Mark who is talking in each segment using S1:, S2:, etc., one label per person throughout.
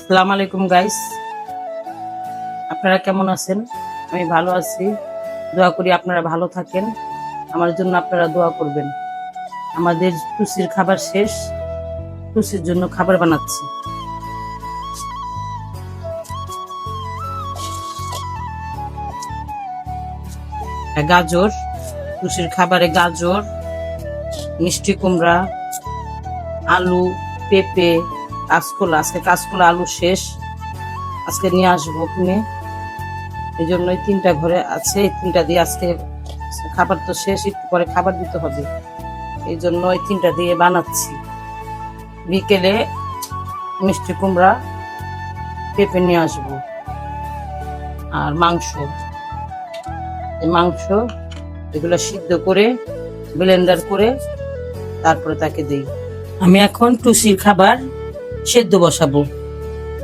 S1: আসসালামু আলাইকুম গাইস, আপনারা কেমন আছেন? আমি ভালো আছি। দোয়া করি আপনারা ভালো থাকেন। আমার জন্য আপনারা দোয়া করবেন। আমাদের টুসির খাবার শেষ, টুসির জন্য খাবার বানাচ্ছি। গাজর, টুসির খাবারে গাজর, মিষ্টি কুমড়া, আলু, পেঁপে, কাঁচকলা। আজকে কাঁচকলা আলু শেষ, আজকে নিয়ে আসবো কিনে। এই জন্য এই তিনটা ঘরে আছে, এই তিনটা দিয়ে আজকে খাবার তো শেষ, একটু পরে খাবার দিতে হবে। এই জন্য এই তিনটা দিয়ে বানাচ্ছি। বিকেলে মিষ্টি কুমড়া, পেঁপে নিয়ে আসবো আর মাংস। এই মাংস এগুলো সিদ্ধ করে ব্লেন্ডার করে তারপরে তাকে দিই। আমি এখন টুসির খাবার সেদ্ধ বসাবো,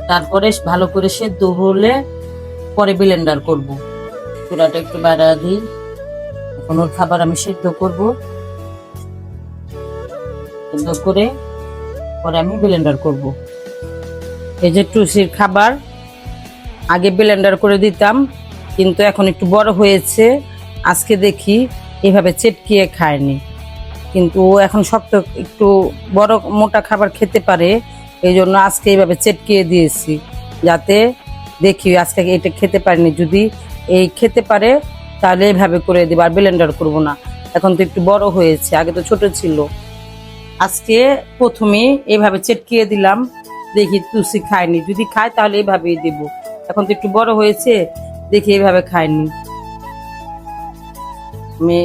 S1: তারপরে ভালো করে সেদ্ধ হলে পরে ব্লেন্ডার করব। চুলাটা একটু বাড়া দিই। এখন ওর খাবার আমি সেদ্ধ করব, সেদ্ধ করে পরে আমি ব্লেন্ডার করব। এই যে টুসির খাবার আগে ব্লেন্ডার করে দিতাম, কিন্তু এখন একটু বড় হয়েছে। আজকে দেখি এভাবে চেটকিয়ে খায়নি, কিন্তু ও এখন শক্ত একটু বড় মোটা খাবার খেতে পারে। এই জন্য আজকে এইভাবে চেটকিয়ে দিয়েছি, যাতে দেখি আজকে এটা খেতে পারেনি, যদি এই খেতে পারে তাহলে এইভাবে করে দেবো, আর ব্লেন্ডার করবো না। এখন তো একটু বড় হয়েছে, আগে তো ছোট ছিল। আজকে প্রথমে এইভাবে চেটকিয়ে দিলাম, দেখি টুসি খায়নি, যদি খায় তাহলে এইভাবেই দেব। এখন তো একটু বড় হয়েছে, দেখি এইভাবে খায়নি। আমি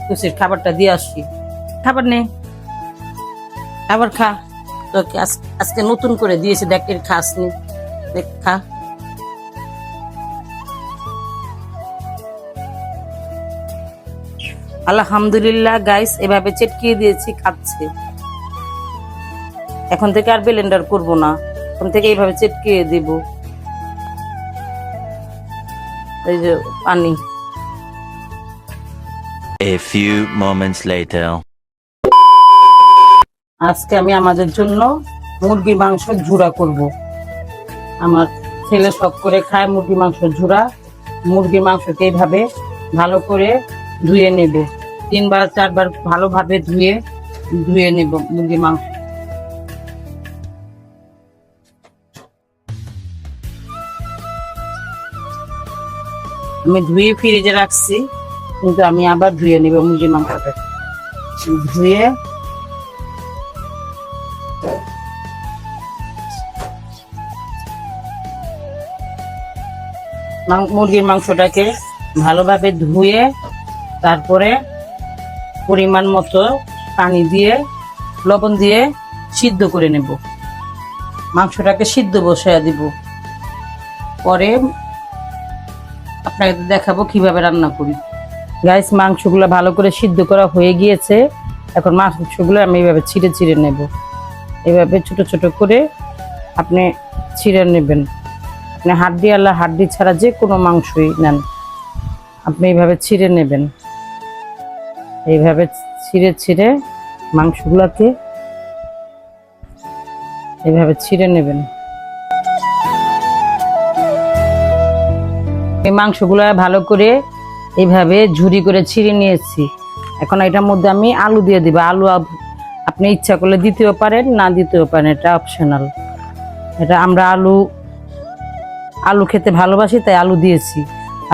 S1: টুসির খাবারটা দিয়ে আসি। খাবার নে, খাবার খা। তোকে আজকে নতুন করে দিয়েছে, দেখ এর খাস নি, দেখ খা। আলহামদুলিল্লাহ গাইস, এভাবে চেটকিয়ে দিয়েছি, খাচ্ছে। এখন থেকে আর ব্লেন্ডার করব না, এখন থেকে এইভাবে চেটকিয়ে দিব। এই যে পানি।
S2: A few moments later.
S1: আজকে আমি আমাদের জন্য মুরগির মাংস ঝুরা করব। আমার ছেলে শখ করে খায় মুরগির মাংস ঝুরা। মুরগির মাংসকে এইভাবে ভালো করে ধুয়ে নেব, 3-4 বার ভালোভাবে ধুয়ে নেব মুরগির মাংস। আমি ধুয়ে ফ্রিজে রাখছি, কিন্তু আমি আবার ধুয়ে নেব মুরগির মাংসটা। ধুয়ে মুরগির মাংসটাকে ভালোভাবে ধুয়ে তারপরে পরিমাণ মতো পানি দিয়ে লবণ দিয়ে সিদ্ধ করে নেব। মাংসটাকে সিদ্ধ বসায় দিব, পরে আপনাকে দেখাবো কিভাবে রান্না করি। গাইস, মাংসগুলো ভালো করে সিদ্ধ করা হয়ে গিয়েছে। এখন মাংসগুলো আমি এইভাবে ছিঁড়ে ছিঁড়ে নেব। এইভাবে ছোট ছোট করে আপনি ছিঁড়ে নেবেন। আপনি হাড্ডি আলা হাড্ডি ছাড়া যে কোনো মাংসই নেন, আপনি এইভাবে ছিঁড়ে নেবেন। এইভাবে ছিঁড়ে ছিঁড়ে মাংসগুলোকে এইভাবে ছিঁড়ে নেবেন। এই মাংসগুলো ভালো করে এইভাবে ঝুরি করে ছিঁড়ে নিয়েছি। এখন এটার মধ্যে আমি আলু দিয়ে দিব। আলু আপনি ইচ্ছা করলে দিতেও পারেন, না দিতেও পারেন, এটা অপশনাল। এটা আমরা আলু খেতে ভালোবাসি, তাই আলু দিয়েছি।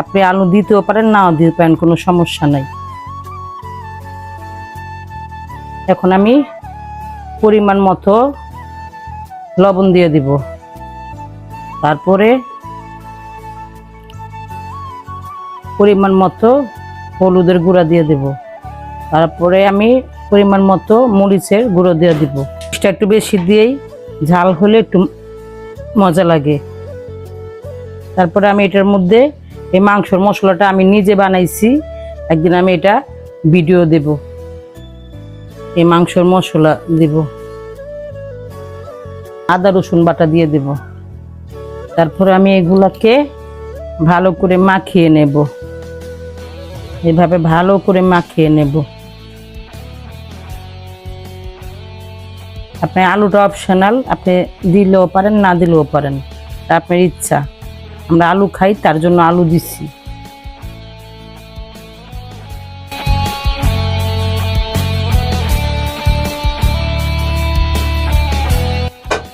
S1: আপনি আলু দিতেও পারেন, নাও দিতে পারেন, কোনো সমস্যা নাই। এখন আমি পরিমাণ মতো লবণ দিয়ে দিব, তারপরে পরিমাণ মতো হলুদের গুঁড়া দিয়ে দেব, তারপরে আমি পরিমাণ মতো মরিচের গুঁড়ো দিয়ে দিব। এটা একটু বেশি দিয়েই, ঝাল হলে একটু মজা লাগে। তারপরে আমি এটার মধ্যে এই মাংসর মশলাটা আমি নিজে বানাইছি, একদিন আমি এটা ভিডিও দেব। এই মাংসর মশলা দেব, আদা রসুন বাটা দিয়ে দেব। তারপরে আমি এগুলাকে ভালো করে মাখিয়ে নেব, এভাবে ভালো করে মাখিয়ে নেব। আপনি আলুটা অপশনাল, আপনি দিলেও পারেন না দিলেও পারেন, তা আপনার ইচ্ছা। আমরা আলু খাই তার জন্য আলু দিচ্ছি।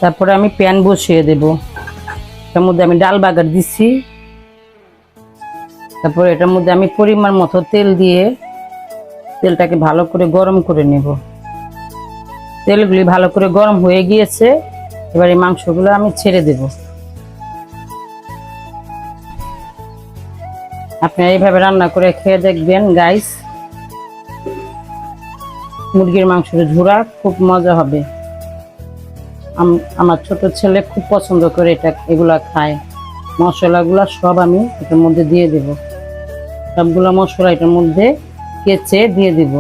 S1: তারপরে আমি প্যান বসিয়ে দেব, এটার মধ্যে আমি ডাল বাগার দিচ্ছি। তারপরে এটার মধ্যে আমি পরিমাণ মতো তেল দিয়ে তেলটাকে ভালো করে গরম করে নেব। তেলগুলি ভালো করে গরম হয়ে গিয়েছে, এবার এই মাংসগুলো আমি ছেড়ে দেব। আপনারা এইভাবে রান্না করে খেয়ে দেখবেন গাইস, মুরগির মাংসের ঝুরা খুব মজা হবে। আমার ছোট ছেলে খুব পছন্দ করে এগুলা খায়। মশলাগুলা সব আমি এটার মধ্যে দিয়ে দেব, সবগুলা মশলা এটার মধ্যে কেচে দিয়ে দিব।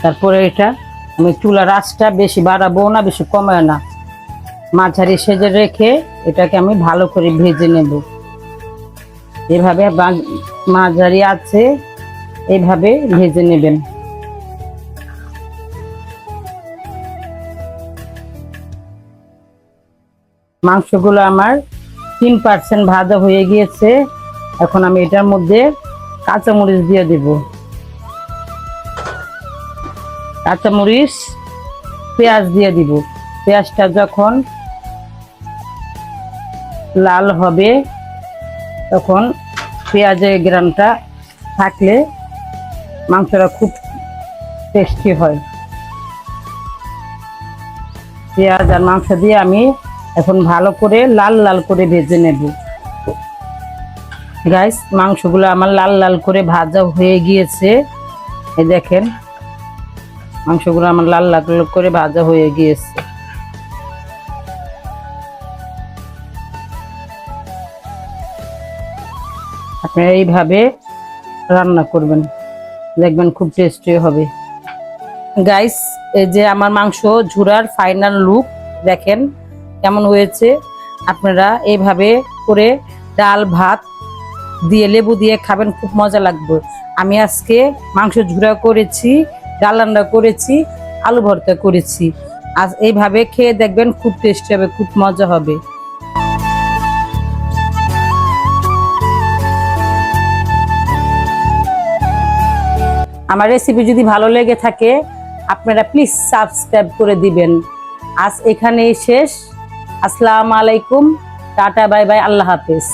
S1: তারপরে এটা আমি চুলার আঁচটা বেশি বাড়াবো না, বেশি কমায় না, মাঝারি সেজে রেখে এটাকে আমি ভালো করে ভেজে নেব। এভাবে মাঝারি আছে এইভাবে ভেজে নেবেন। মাংসগুলো আমার 3% ভাজা হয়ে গিয়েছে। এখন আমি এটার মধ্যে কাঁচামরিচ দিয়ে দেব। কাঁচামরিচ, পেঁয়াজ দিয়ে দিব। পেঁয়াজটা যখন লাল হবে তখন পেঁয়াজের গ্রানটা থাকলে মাংসটা খুব টেস্টি হয়। পেঁয়াজ আর মাংস দিয়ে আমি এখন ভালো করে লাল লাল করে ভেজে নেব। গাইস, মাংসগুলো আমার লাল লাল করে ভাজা হয়ে গিয়েছে। এই দেখেন, মাংসগুলো আমার লাল লাল করে ভাজা হয়ে গিয়েছে। আপনারা এইভাবে রান্না করবেন, দেখবেন খুব টেস্টি হবে। গাইস, এই যে আমার মাংস ঝুরার ফাইনাল লুক দেখেন কেমন হয়েছে। আপনারা এইভাবে করে ডাল ভাত দিয়ে লেবু দিয়ে খাবেন, খুব মজা লাগবে। আমি আজকে মাংস ঝুরা করেছি, ডাল রান্না করেছি, আলু ভর্তা করেছি। আজ এইভাবে খেয়ে দেখবেন, খুব টেস্টি হবে, খুব মজা হবে। আমার রেসিপি যদি ভালো লেগে থাকে আপনারা প্লিজ সাবস্ক্রাইব করে দিবেন। আজ এখানেই শেষ। আসসালামু আলাইকুম, টাটা, বাই বাই, আল্লাহ হাফেজ।